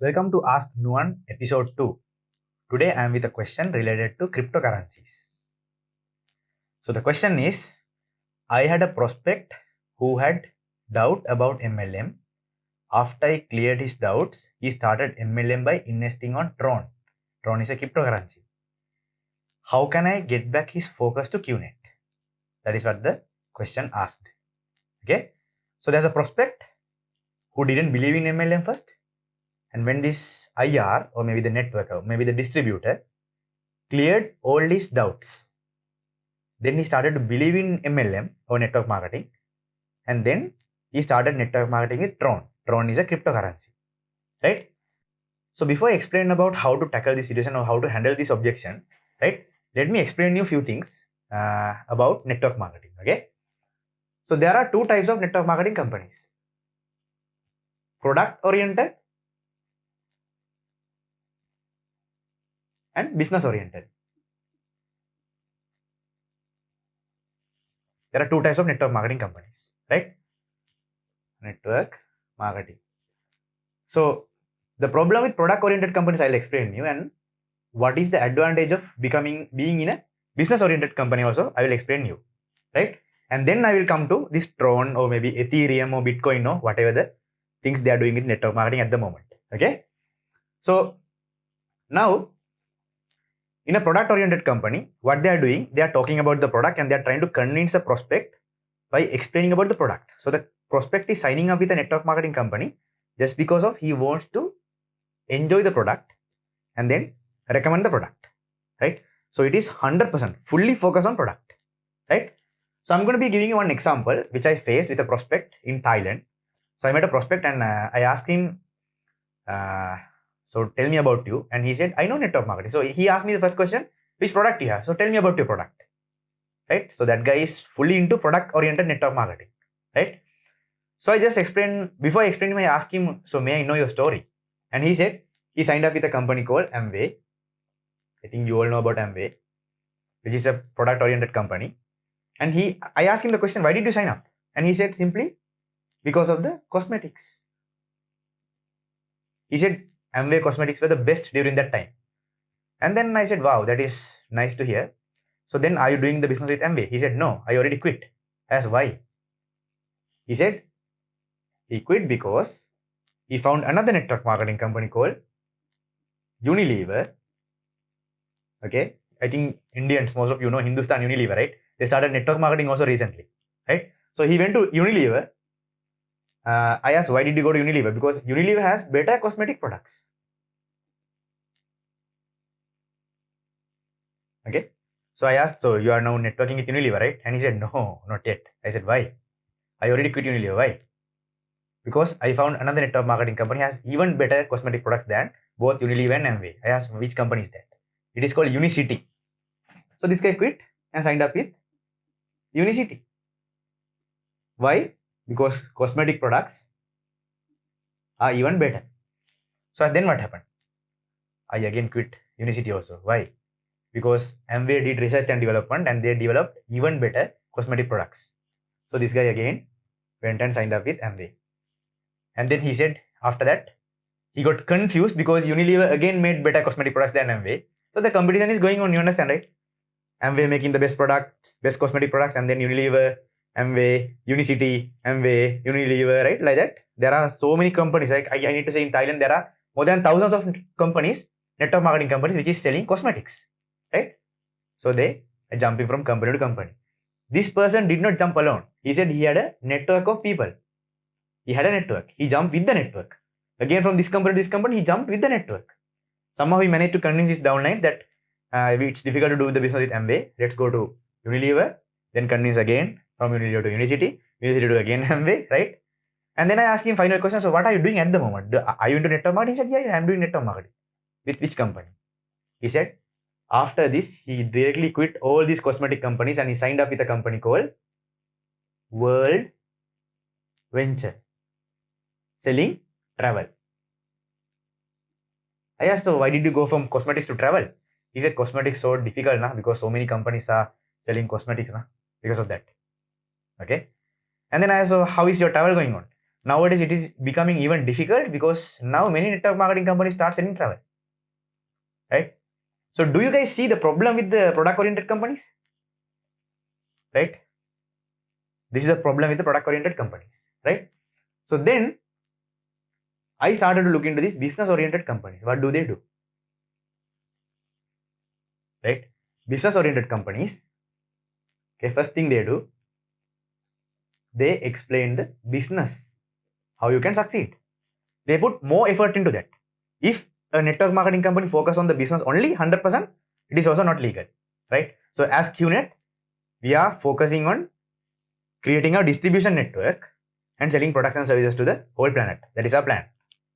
welcome to Ask Nuan episode 2. Today I am with a question related to cryptocurrencies. So the question is, I had a prospect who had doubt about MLM. After I cleared his doubts, he started MLM by investing on Tron. Tron is a cryptocurrency. How can I get back his focus to QNet? That is what the question asked. Okay. So there's a prospect who didn't believe in MLM first. And when this IR or maybe the network or maybe the distributor cleared all his doubts, then he started to believe in MLM or network marketing. And then he started network marketing with Tron. Tron is a cryptocurrency, right? So before I explain about how to tackle this situation or how to handle this objection, right? Let me explain you a few things about network marketing, okay? So there are two types of network marketing companies. Product oriented and business oriented. There are two types of network marketing companies, right? Network marketing. So the problem with product oriented companies, I'll explain you, and what is the advantage of being in a business oriented company also, I will explain you, right? And then I will come to this Tron or maybe Ethereum or Bitcoin or whatever the things they are doing in network marketing at the moment, okay? So now in a product oriented company, what they are doing, they are talking about the product and they are trying to convince a prospect by explaining about the product. So the prospect is signing up with a network marketing company just because of he wants to enjoy the product and then recommend the product, right? So it is 100% fully focused on product, right? So I'm going to be giving you one example which I faced with a prospect in Thailand. So I met a prospect and I asked him, so tell me about you. And he said, I know network marketing. So he asked me the first question, which product you have? So tell me about your product, right? So that guy is fully into product oriented network marketing, right? So I just explained, before I explained him, I asked him, so may I know your story? And he said, he signed up with a company called Amway. I think you all know about Amway, which is a product oriented company. And I asked him the question, why did you sign up? And he said simply, because of the cosmetics. He said Amway cosmetics were the best during that time. And then I said, wow, that is nice to hear. So then are you doing the business with Amway? He said, no, I already quit. I asked, why? He said, he quit because he found another network marketing company called Unilever. Okay. I think Indians, most of you know Hindustan Unilever, right? They started network marketing also recently, right? So he went to Unilever. I asked, why did you go to Unilever? Because Unilever has better cosmetic products. Okay. So I asked, so you are now networking with Unilever, right? And he said, no, not yet. I said, why? I already quit Unilever. Why? Because I found another network marketing company has even better cosmetic products than both Unilever and Amway. I asked, which company is that? It is called Unicity. So this guy quit and signed up with Unicity. Why? Because cosmetic products are even better. So then what happened? I again quit Unicity also. Why? Because Amway did research and development and they developed even better cosmetic products. So this guy again went and signed up with Amway. And then he said after that, he got confused because Unilever again made better cosmetic products than Amway. So the competition is going on, you understand, right? Amway making the best products, best cosmetic products, and then Unilever, Amway, Unicity, Amway, Unilever, right? Like that. There are so many companies. Like I need to say in Thailand, there are more than thousands of companies, network marketing companies, which is selling cosmetics, right? So they are jumping from company to company. This person did not jump alone. He said he had a network of people. He had a network. He jumped with the network. Again, from this company to this company, he jumped with the network. Somehow he managed to convince his downlines that it's difficult to do the business with Amway. Let's go to Unilever. Then convince again from Unilever to Unicity. Unicity to again Amway, right? And then I asked him final question. So what are you doing at the moment? Are you into network marketing? He said, yeah, I'm doing network marketing. With which company? He said, after this, he directly quit all these cosmetic companies and he signed up with a company called World Venture, selling travel. I asked, so why did you go from cosmetics to travel? He said, cosmetics so difficult now because so many companies are selling cosmetics now because of that. Okay. And then I asked, so how is your travel going on? nowadays it is becoming even difficult because now many network marketing companies start selling travel, right? So do you guys see the problem with the product oriented companies, right? This is a problem with the product oriented companies, right? So then I started to look into these business oriented companies. What do they do, right? Business oriented companies, okay, first thing they do, they explain the business, how you can succeed. They put more effort into that. If a network marketing company focus on the business only 100%, it is also not legal, right? So as QNet, we are focusing on creating a distribution network and selling products and services to the whole planet. That is our plan,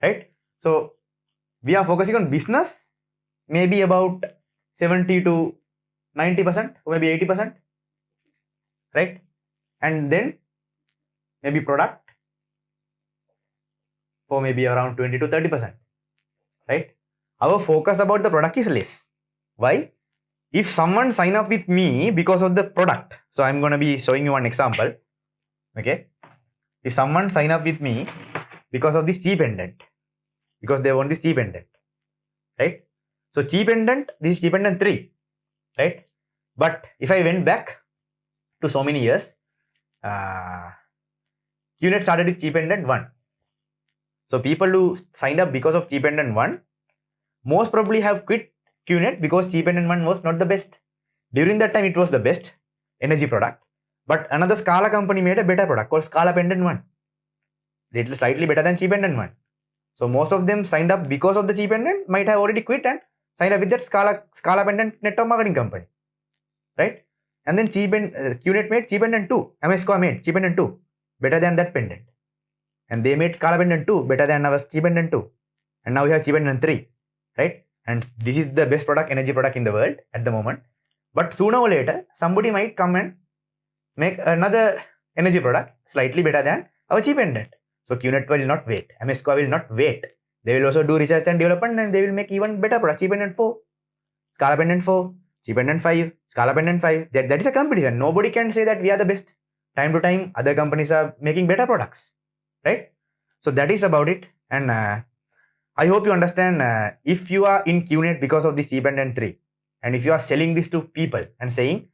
right? So we are focusing on business, maybe about 70 to 90% or maybe 80%, right? And then maybe product for maybe around 20 to 30%, right? Our focus about the product is less. Why? If someone sign up with me because of the product, so I'm going to be showing you one example, okay? If someone sign up with me because of this cheap pendant, because they want this cheap pendant, right? So cheap pendant, this is cheap pendant 3, right? But if I went back to so many years, QNet started with cheap pendant 1. So people who signed up because of cheap pendant 1 most probably have quit QNet because cheap pendant 1 was not the best. During that time, it was the best energy product. But another Scala company made a better product called Scala Pendant 1. It is slightly better than cheap pendant 1. So most of them signed up because of the cheap pendant, might have already quit and signed up with that Scala Pendant network marketing company, right? And then QNet made cheap pendant 2. MSCO made cheap pendant 2 better than that pendant. And they made Scala Pendant 2 better than our cheap pendant 2. And now we have cheap pendant 3, right? And this is the best product, energy product in the world at the moment. But sooner or later, somebody might come and make another energy product slightly better than our cheap pendant. So QNet will not wait. MSCO will not wait. They will also do research and development and they will make even better product. Cheap pendant 4, Scala Pendant 4, cheap pendant 5, Scala Pendant 5. That is a competition. Nobody can say that we are the best. Time to time, other companies are making better products, right? So that is about it. And I hope you understand, if you are in QNet because of this cheap pendant 3, and if you are selling this to people and saying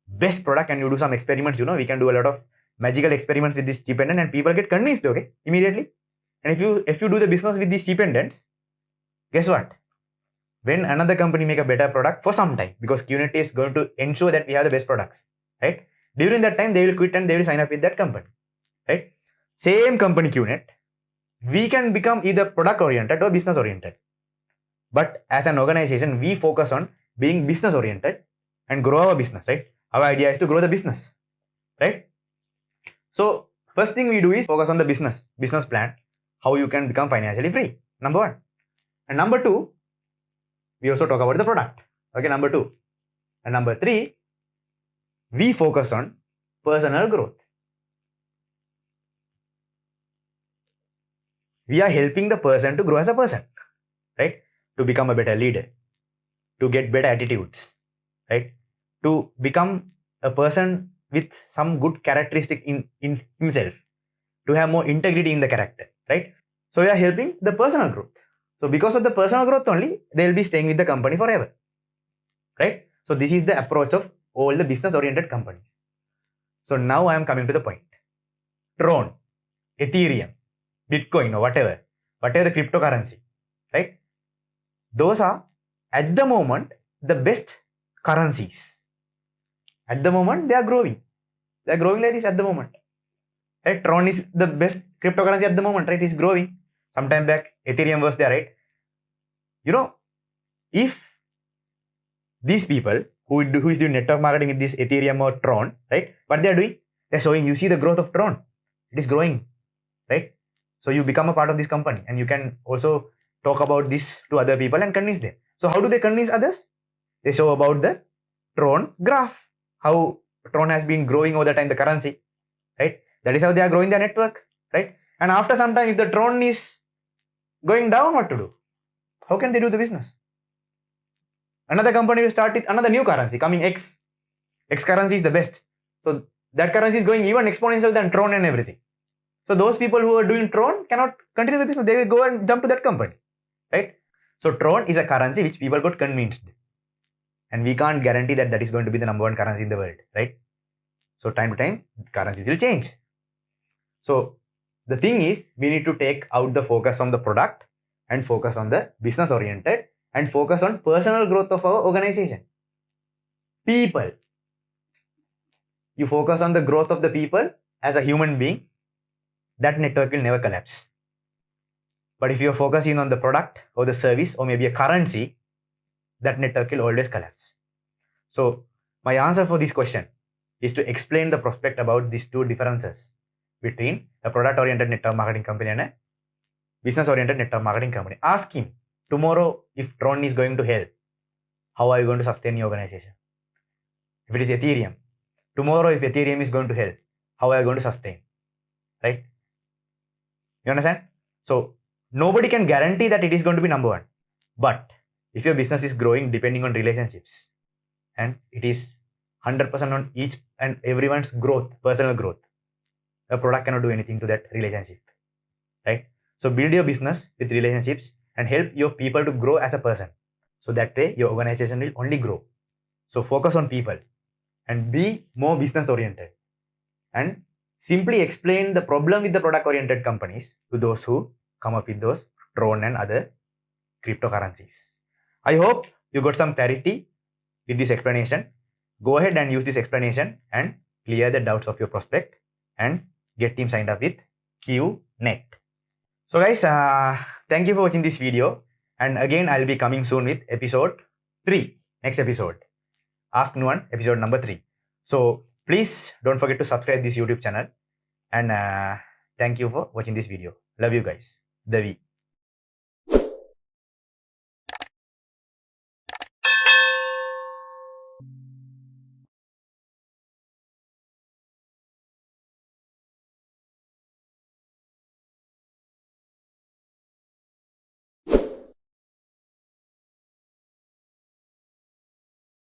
best product and you do some experiments, we can do a lot of magical experiments with this cheap pendant and people get convinced, okay, immediately. And if you do the business with these cheap pendants, guess what? When another company make a better product for some time, because QNet is going to ensure that we have the best products, right? During that time, they will quit and they will sign up with that company, right? Same company QNet, we can become either product oriented or business oriented. But as an organization, we focus on being business oriented and grow our business, right? Our idea is to grow the business, right? So first thing we do is focus on the business plan, how you can become financially free, number 1. And number 2, we also talk about the product, okay, number 2. And number 3, we focus on personal growth. We are helping the person to grow as a person, right? To become a better leader, to get better attitudes, right? To become a person with some good characteristics in himself, to have more integrity in the character, right? So we are helping the personal growth. So because of the personal growth only, they will be staying with the company forever, right? So this is the approach of all the business oriented companies. So now I am coming to the point. Tron, Ethereum, Bitcoin or whatever the cryptocurrency, right? Those are at the moment the best currencies. At the moment they are growing. They are growing like this at the moment. Right? Tron is the best cryptocurrency at the moment, right? It's growing. Sometime back, Ethereum was there, right? If these people who is doing network marketing with this Ethereum or Tron, right? What they are doing? They're showing, you see the growth of Tron. It is growing, right? So you become a part of this company and you can also talk about this to other people and convince them. So how do they convince others? They show about the Tron graph, how Tron has been growing over the time, the currency, right? That is how they are growing their network, right? And after some time, if the Tron is going down, what to do? How can they do the business? Another company will start with another new currency coming X. X currency is the best. So that currency is going even exponential than Tron and everything. So those people who are doing Tron cannot continue the business. They will go and jump to that company, right? So Tron is a currency which people got convinced. And we can't guarantee that that is going to be the number one currency in the world, right? So time to time, currencies will change. So the thing is, we need to take out the focus from the product and focus on the business oriented and focus on personal growth of our organization. People. You focus on the growth of the people as a human being, that network will never collapse. But if you're focusing on the product or the service or maybe a currency, that network will always collapse. So my answer for this question is to explain the prospect about these two differences between a product-oriented network marketing company and a business-oriented network marketing company. Ask him tomorrow if Tron is going to hell, how are you going to sustain your organization? If it is Ethereum, tomorrow if Ethereum is going to hell, how are you going to sustain? Right? You understand? So nobody can guarantee that it is going to be number one. But if your business is growing depending on relationships and it is 100% on each and everyone's growth, personal growth, a product cannot do anything to that relationship, right? So build your business with relationships and help your people to grow as a person. So that way your organization will only grow. So focus on people and be more business oriented and simply explain the problem with the product oriented companies to those who come up with those Tron and other cryptocurrencies. I hope you got some clarity with this explanation. Go ahead and use this explanation and clear the doubts of your prospect and get team signed up with QNet. So guys, thank you for watching this video. And again, I'll be coming soon with episode 3, next episode. Ask Nuwan, episode number 3. So please don't forget to subscribe this YouTube channel. And thank you for watching this video. Love you guys. Davi.